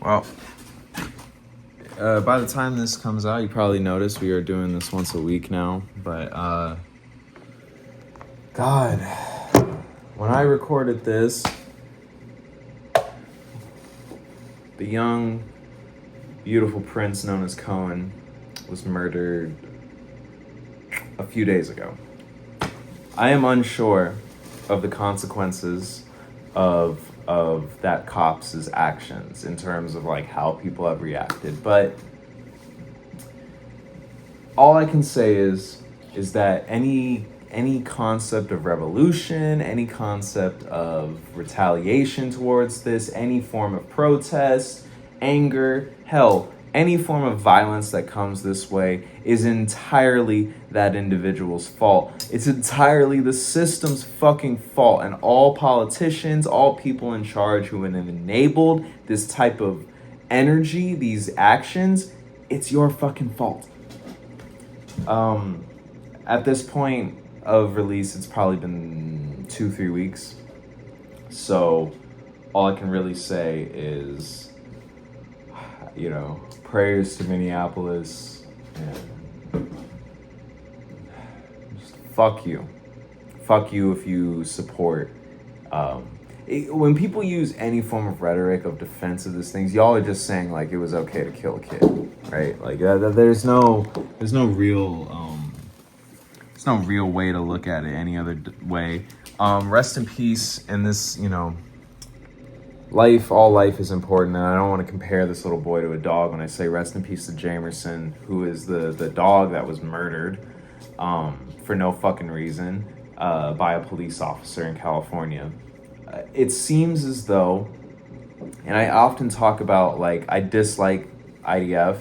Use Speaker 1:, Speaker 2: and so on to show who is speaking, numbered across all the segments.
Speaker 1: Well, by the time this comes out, you probably noticed we are doing this once a week now. But, God, when I recorded this, the young, beautiful prince known as Cohen was murdered a few days ago. I am unsure of the consequences of that cop's actions in terms of like how people have reacted, but all I can say is that any concept of revolution, any concept of retaliation towards this, any form of protest, anger, hell, any form of violence that comes this way is entirely that individual's fault. It's entirely the system's fucking fault, and all politicians, all people in charge who have enabled this type of energy, these actions, it's your fucking fault. At this point of release, it's probably been 2-3 weeks. So all I can really say is, prayers to Minneapolis, and just fuck you. Fuck you if you support. When people use any form of rhetoric of defense of these things, y'all are just saying like it was okay to kill a kid, right? Like there's no real way to look at it any other way. Rest in peace. And this, all life is important, and I don't want to compare this little boy to a dog when I say rest in peace to Jamerson, who is the dog that was murdered for no fucking reason by a police officer in California. It seems as though, and I often talk about, like, I dislike IDF,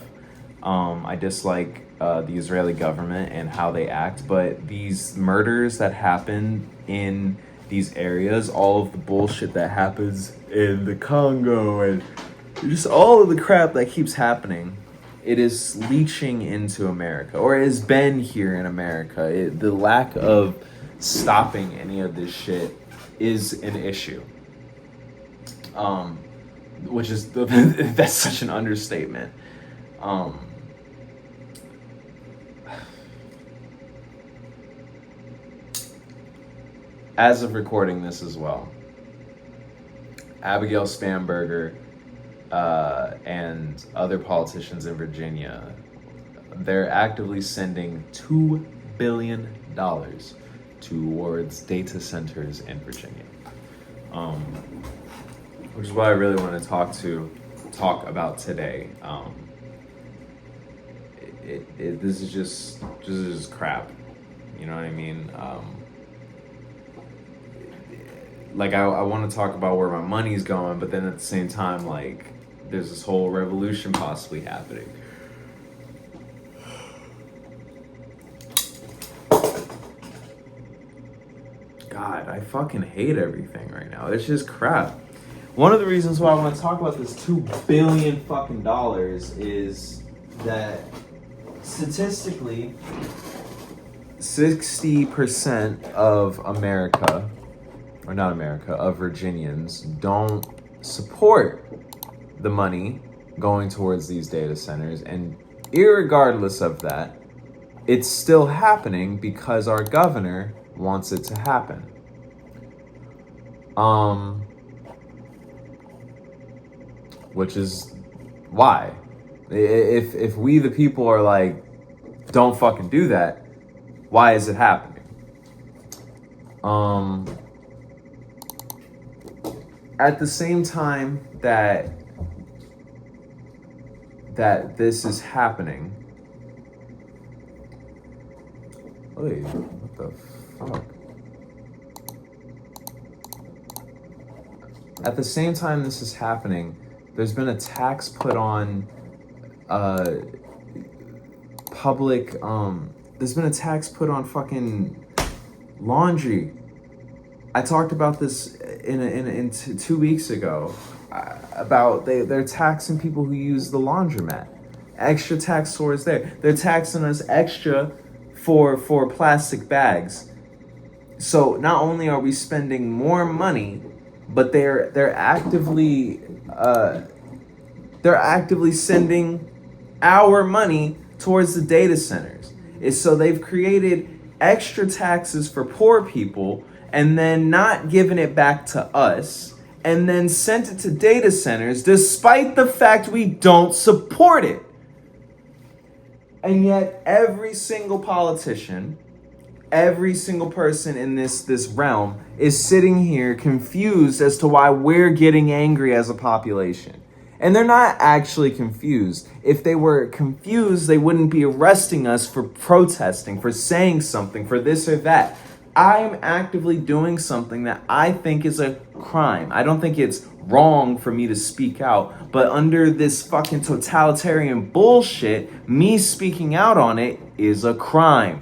Speaker 1: I dislike the Israeli government and how they act, but these murders that happen in these areas, all of the bullshit that happens in the Congo, and just all of the crap that keeps happening, it is leaching into America, or it has been here in America. The lack of stopping any of this shit is an issue. Which is, that's such an understatement. As of recording this as well, Abigail Spanberger and other politicians in Virginia, they're actively sending $2 billion towards data centers in Virginia, which is what I really want to talk about today. This is just crap. You know what I mean? Like I want to talk about where my money's going, but then at the same time, like, there's this whole revolution possibly happening. God, I fucking hate everything right now. It's just crap. One of the reasons why I want to talk about this $2 billion fucking dollars is that statistically, 60% of America, or not America, of Virginians don't support the money going towards these data centers. And irregardless of that, it's still happening because our governor wants it to happen. Which is why. If we the people are like, don't fucking do that, why is it happening? At the same time that this is happening, wait, what the fuck? At the same time this is happening, there's been a tax put on there's been a tax put on fucking laundry. I talked about this in 2 weeks ago about they're taxing people who use the laundromat. Extra tax towards there. They're taxing us extra for plastic bags. So not only are we spending more money, but they're actively They're actively sending our money towards the data centers. It's so they've created extra taxes for poor people and then not given it back to us and then sent it to data centers despite the fact we don't support it. And yet every single politician, every single person in this realm is sitting here confused as to why we're getting angry as a population. And they're not actually confused. If they were confused, they wouldn't be arresting us for protesting, for saying something, for this or that. I'm actively doing something that I think is a crime. I don't think it's wrong for me to speak out, but under this fucking totalitarian bullshit, me speaking out on it is a crime.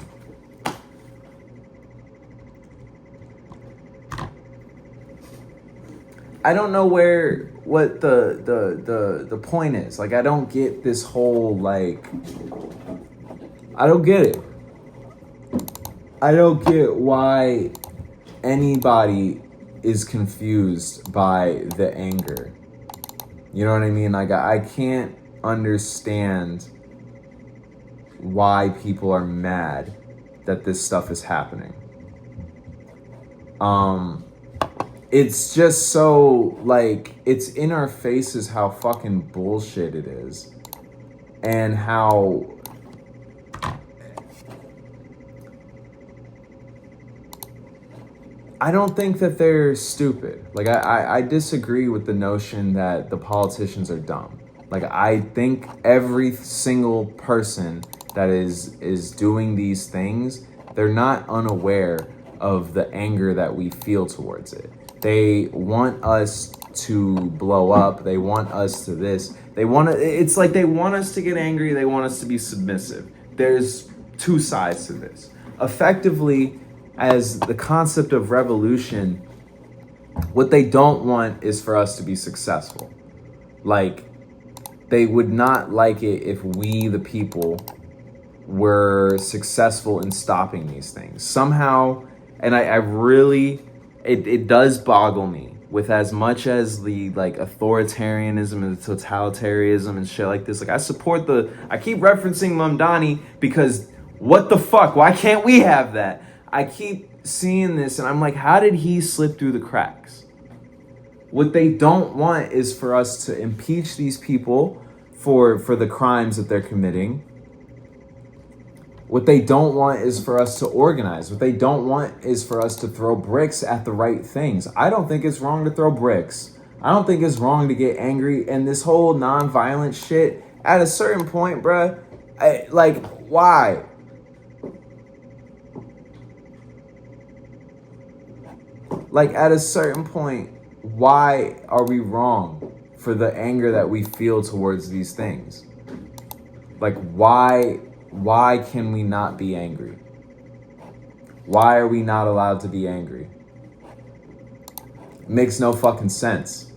Speaker 1: I don't know what the point is. Like, I don't get this whole, like, I don't get it. I don't get why anybody is confused by the anger. You know what I mean? Like, I can't understand why people are mad that this stuff is happening. It's just so, like, it's in our faces how fucking bullshit it is. And how I don't think that they're stupid. Like, I disagree with the notion that the politicians are dumb. Like, I think every single person that is doing these things, they're not unaware of the anger that we feel towards it. They want us to blow up. They want us to this. It's like they want us to get angry. They want us to be submissive. There's two sides to this. Effectively, as the concept of revolution, what they don't want is for us to be successful. Like, they would not like it if we, the people, were successful in stopping these things. Somehow, and I really, it does boggle me with as much as the, like, authoritarianism and the totalitarianism and shit like this. Like, I keep referencing Mamdani because what the fuck? Why can't we have that? I keep seeing this and I'm like, how did he slip through the cracks? What they don't want is for us to impeach these people for the crimes that they're committing. What they don't want is for us to organize. What they don't want is for us to throw bricks at the right things. I don't think it's wrong to throw bricks. I don't think it's wrong to get angry. And this whole non-violent shit, at a certain point, bruh, like, why? Like, at a certain point, why are we wrong for the anger that we feel towards these things? Like, why can we not be angry? Why are we not allowed to be angry? It makes no fucking sense.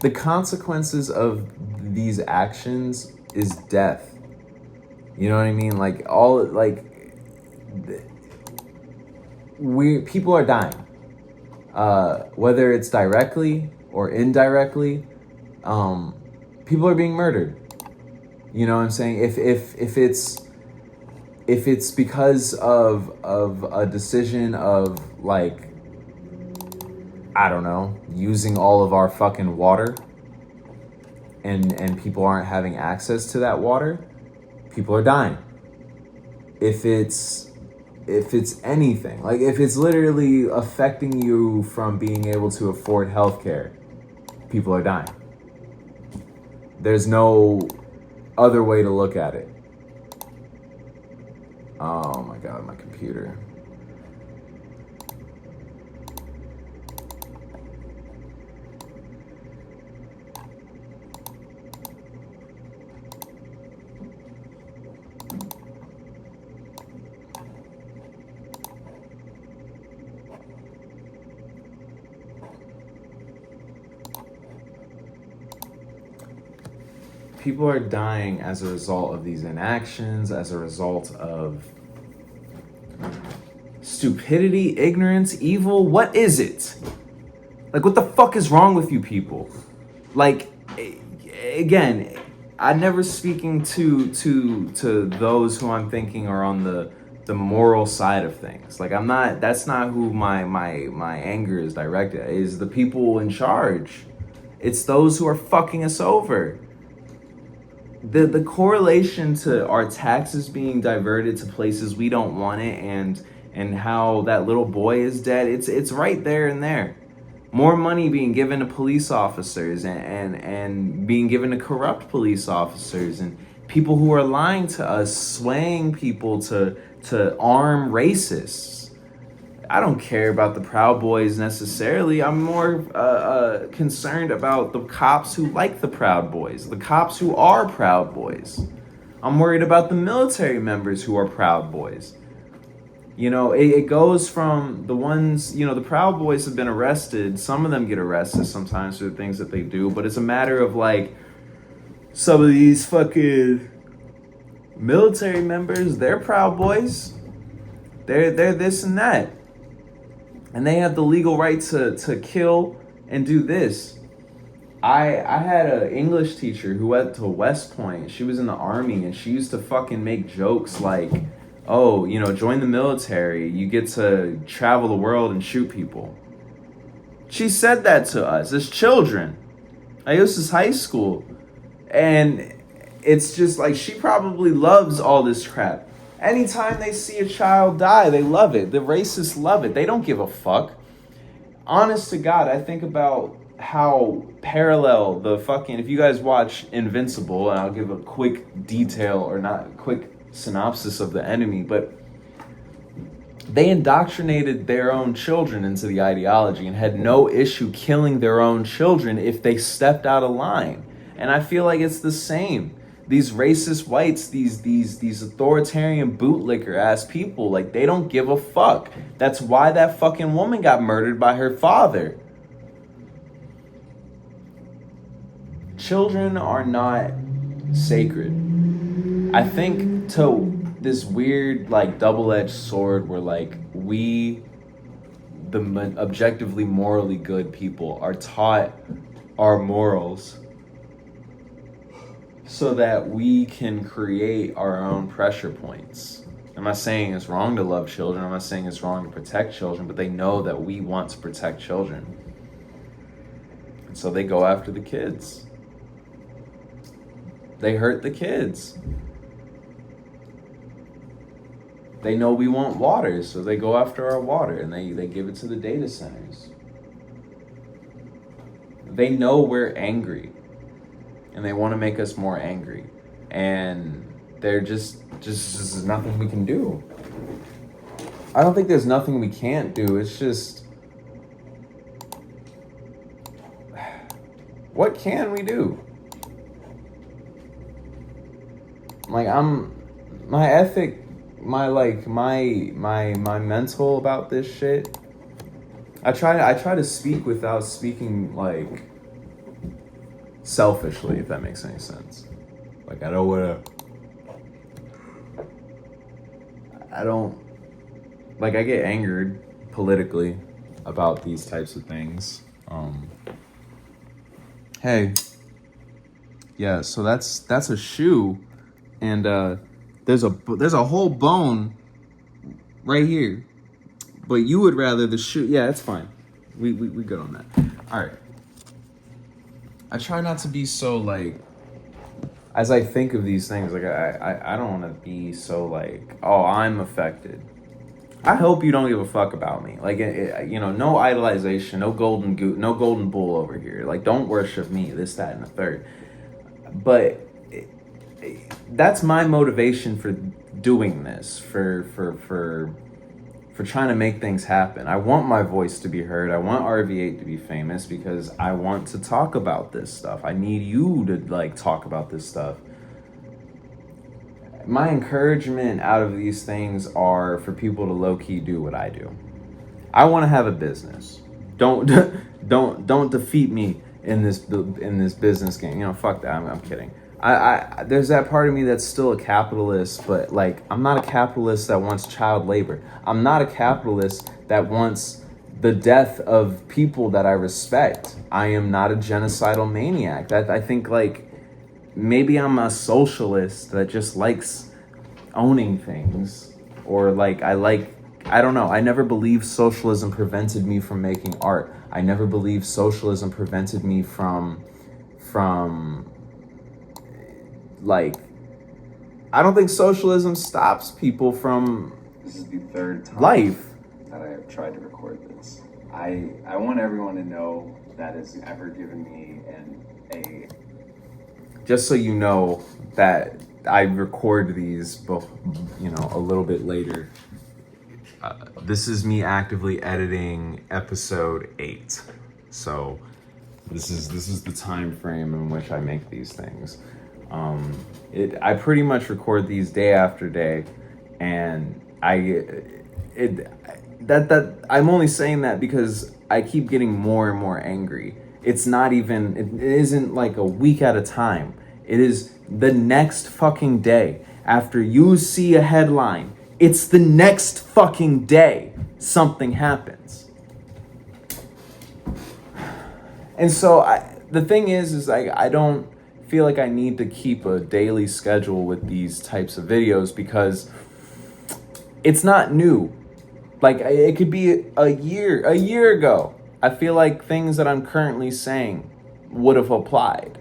Speaker 1: The consequences of these actions is death. You know what I mean? Like, people are dying. Whether it's directly or indirectly, people are being murdered. You know what I'm saying? If it's because of a decision of, like, I don't know, using all of our fucking water and people aren't having access to that water, people are dying. If it's anything, like if it's literally affecting you from being able to afford healthcare, people are dying. There's no other way to look at it. Oh my God, my computer. People are dying as a result of these inactions, as a result of stupidity, ignorance, evil. What is it? Like, what the fuck is wrong with you people? Like, again, I'm never speaking to those who I'm thinking are on the moral side of things. Like, I'm not. That's not who my anger is directed at. Is the people in charge. It's those who are fucking us over. The correlation to our taxes being diverted to places we don't want it, and how that little boy is dead, it's right there and there. More money being given to police officers, and being given to corrupt police officers, and people who are lying to us, swaying people to arm racists. I don't care about the Proud Boys necessarily. I'm more concerned about the cops who like the Proud Boys, the cops who are Proud Boys. I'm worried about the military members who are Proud Boys. You know, it goes from the ones, you know, the Proud Boys have been arrested. Some of them get arrested sometimes for the things that they do, but it's a matter of like some of these fucking military members, they're Proud Boys. They're this and that. And they have the legal right to kill and do this. I had an English teacher who went to West Point. She was in the army, and she used to fucking make jokes like, oh, you know, join the military. You get to travel the world and shoot people. She said that to us as children. Like, this is high school. And it's just like, she probably loves all this crap. Anytime they see a child die, they love it. The racists love it. They don't give a fuck. Honest to God, I think about how parallel the fucking, if you guys watch Invincible, and I'll give a quick detail, or not quick synopsis of the enemy, but they indoctrinated their own children into the ideology and had no issue killing their own children if they stepped out of line. And I feel like it's the same. These racist whites, these authoritarian bootlicker ass people, like, they don't give a fuck. That's why that fucking woman got murdered by her father. Children are not sacred. I think to this weird, like, double-edged sword where, like, we, the objectively morally good people, are taught our morals so that we can create our own pressure points. I'm not saying it's wrong to love children. I'm not saying it's wrong to protect children, but they know that we want to protect children. And so they go after the kids. They hurt the kids. They know we want water, so they go after our water, and they give it to the data centers. They know we're angry, and they want to make us more angry. And they're just there's nothing we can do. I don't think there's nothing we can't do. It's just, what can we do? Like, my ethic, my mental about this shit. I try to speak without speaking, like, selfishly, if that makes any sense. Like, I I get angered politically about these types of things. Hey, yeah, so that's a shoe, and there's a whole bone right here, but you would rather the shoe. Yeah, it's fine. We good on that. All right. I try not to be so, like, as I think of these things, like, I don't want to be so, like, oh, I'm affected. I hope you don't give a fuck about me. Like, you know, no idolization, no golden bull over here. Like, don't worship me, this, that, and the third. But that's my motivation for doing this, for trying to make things happen. I want my voice to be heard. I want RV8 to be famous because I want to talk about this stuff. I need you to, like, talk about this stuff. My encouragement out of these things are for people to low-key do what I do. I want to have a business. Don't defeat me in this business game. You know, fuck that. I'm kidding. There's that part of me that's still a capitalist, but like I'm not a capitalist that wants child labor. I'm not a capitalist that wants the death of people that I respect. I am not a genocidal maniac. That I think like maybe I'm a socialist that just likes owning things, or like I don't know. I never believed socialism prevented me from making art. I never believed socialism prevented me from like I don't think socialism stops people from
Speaker 2: This is the third time
Speaker 1: life
Speaker 2: that I have tried to record this. I want everyone to know that has ever given me a
Speaker 1: just so you know that I record these, you know, a little bit later. This is me actively editing episode 8, so this is the time frame in which I make these things. I pretty much record these day after day, and I'm only saying that because I keep getting more and more angry. It isn't like a week at a time. It is the next fucking day. After you see a headline, it's the next fucking day something happens. And so the thing is I don't feel like I need to keep a daily schedule with these types of videos because it's not new. Like it could be a year ago. I feel like things that I'm currently saying would have applied.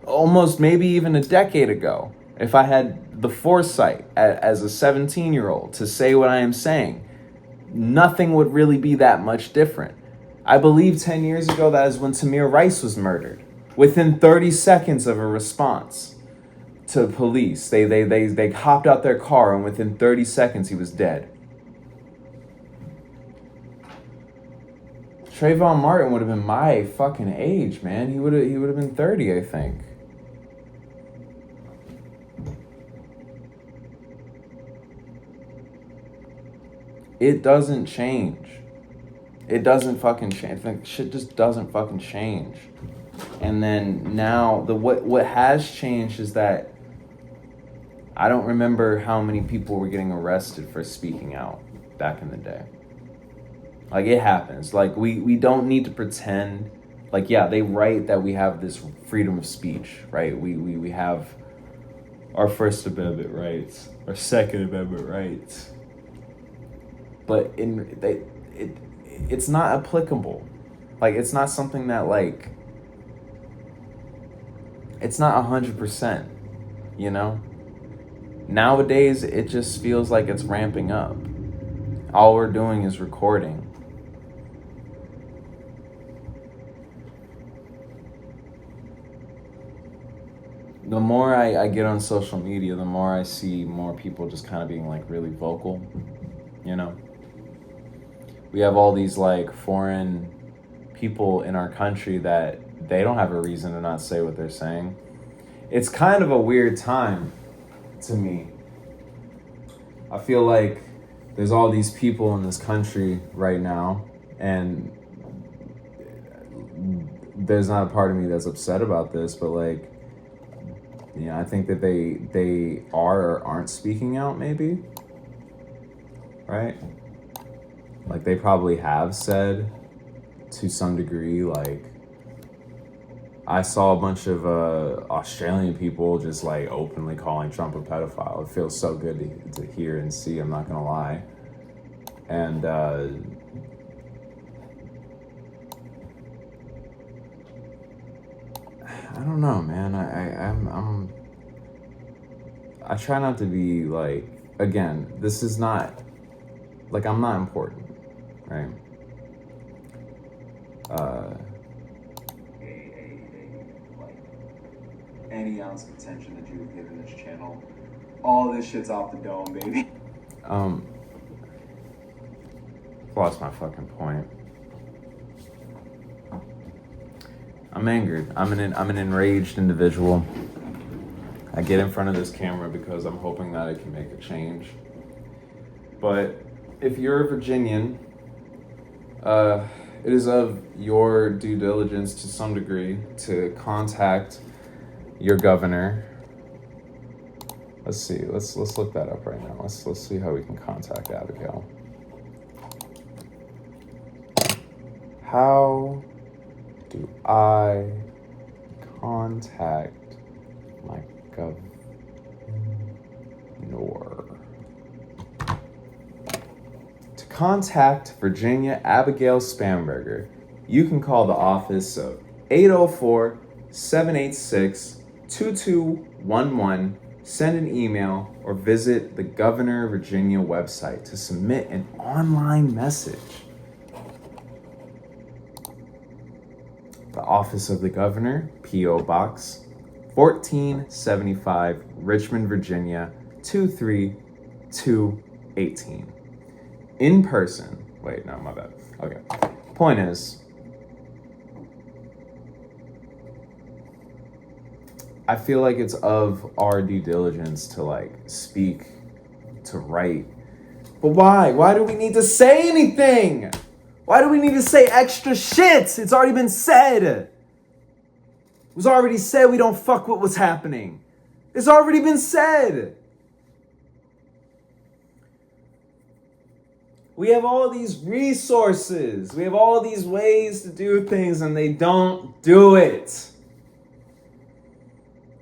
Speaker 1: Almost maybe even a decade ago, if I had the foresight as a 17-year-old to say what I am saying, nothing would really be that much different. I believe 10 years ago that is when Tamir Rice was murdered. Within 30 seconds of a response to police, they hopped out their car, and within 30 seconds he was dead. Trayvon Martin would have been my fucking age, man. He would have been 30, I think. It doesn't change. It doesn't fucking change. Like, shit just doesn't fucking change. And then now what has changed is that I don't remember how many people were getting arrested for speaking out back in the day. Like, it happens. Like, we don't need to pretend. Like, yeah, they write that we have this freedom of speech, right? We have our First Amendment rights, our Second Amendment rights. But it's not applicable. Like, it's not something that, like, it's not 100%, you know? Nowadays, it just feels like it's ramping up. All we're doing is recording. The more I get on social media, the more I see more people just kind of being, like, really vocal, you know? We have all these, like, foreign people in our country that they don't have a reason to not say what they're saying. It's kind of a weird time to me. I feel like there's all these people in this country right now, and there's not a part of me that's upset about this, but, like, you know, I think that they are or aren't speaking out, maybe, right? Like, they probably have said to some degree, like, I saw a bunch of Australian people just, like, openly calling Trump a pedophile. It feels so good to hear and see, I'm not gonna lie. And I don't know, man. I try not to be, like, again, this is not, like, I'm not important, right?
Speaker 2: any ounce of attention that you have given this channel, all this shit's off the dome, baby.
Speaker 1: Lost my fucking point. I'm angered. I'm an enraged individual. I get in front of this camera because I'm hoping that I can make a change. But if you're a Virginian, it is of your due diligence to some degree to contact your governor Let's see. Let's look that up right now. Let's see how we can contact Abigail. How do I contact my governor? To contact Virginia Abigail Spamberger, you can call the office of 804-786-2211, send an email, or visit the Governor of Virginia website to submit an online message. The Office of the Governor, P.O. Box 1475, Richmond, Virginia 23218. In person. Wait, no, my bad. Okay. Point is, I feel like it's of our due diligence to like speak, to write. But why? Why do we need to say anything? Why do we need to say extra shit? It's already been said. It was already said we don't fuck with what's happening. It's already been said. We have all these resources. We have all these ways to do things, and they don't do it.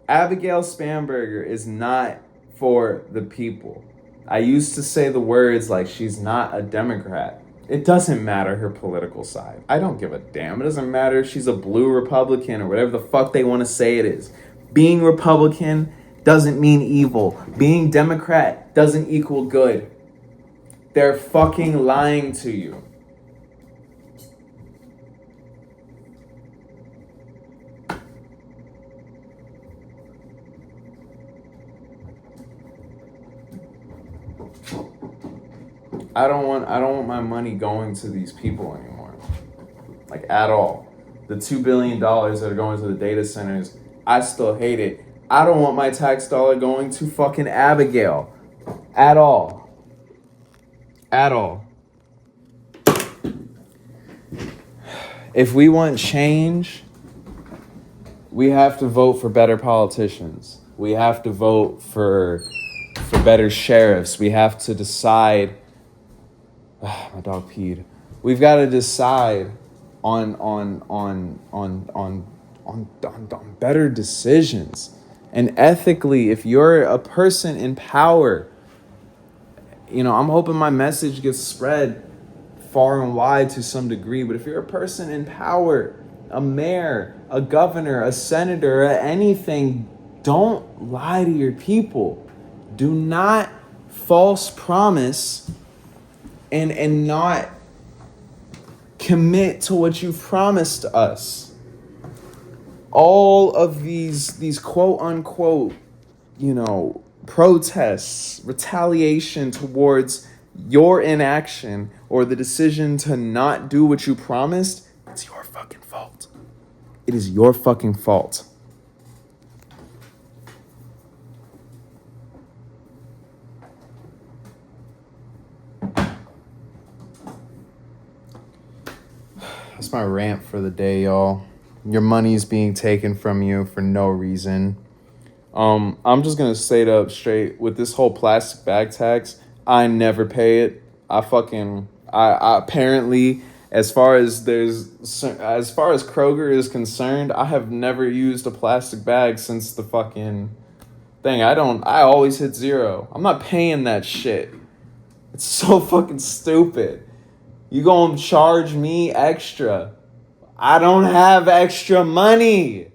Speaker 1: Abigail Spamberger is not for the people. I used to say the words like she's not a Democrat. It doesn't matter her political side. I don't give a damn. It doesn't matter if she's a blue Republican or whatever the fuck they want to say it is. Being Republican doesn't mean evil. Being Democrat doesn't equal good. They're fucking lying to you. I don't want my money going to these people anymore. Like, at all. The $2 billion that are going to the data centers, I still hate it. I don't want my tax dollar going to fucking Abigail. At all. At all. If we want change, we have to vote for better politicians. We have to vote for better sheriffs. We have to decide. My dog peed. We've got to decide on better decisions. And ethically, if you're a person in power, you know, I'm hoping my message gets spread far and wide to some degree. But if you're a person in power, a mayor, a governor, a senator, anything, don't lie to your people. Do not false promise and not commit to what you've promised us. All of these quote unquote, you know, protests, retaliation towards your inaction or the decision to not do what you promised, it's your fucking fault. It is your fucking fault. That's my rant for the day, y'all. Your money's being taken from you for no reason. I'm just going to say it up straight. With this whole plastic bag tax, I never pay it. I apparently, as far as Kroger is concerned, I have never used a plastic bag since the fucking thing. I always hit zero. I'm not paying that shit. It's so fucking stupid. You gonna charge me extra? I don't have extra money.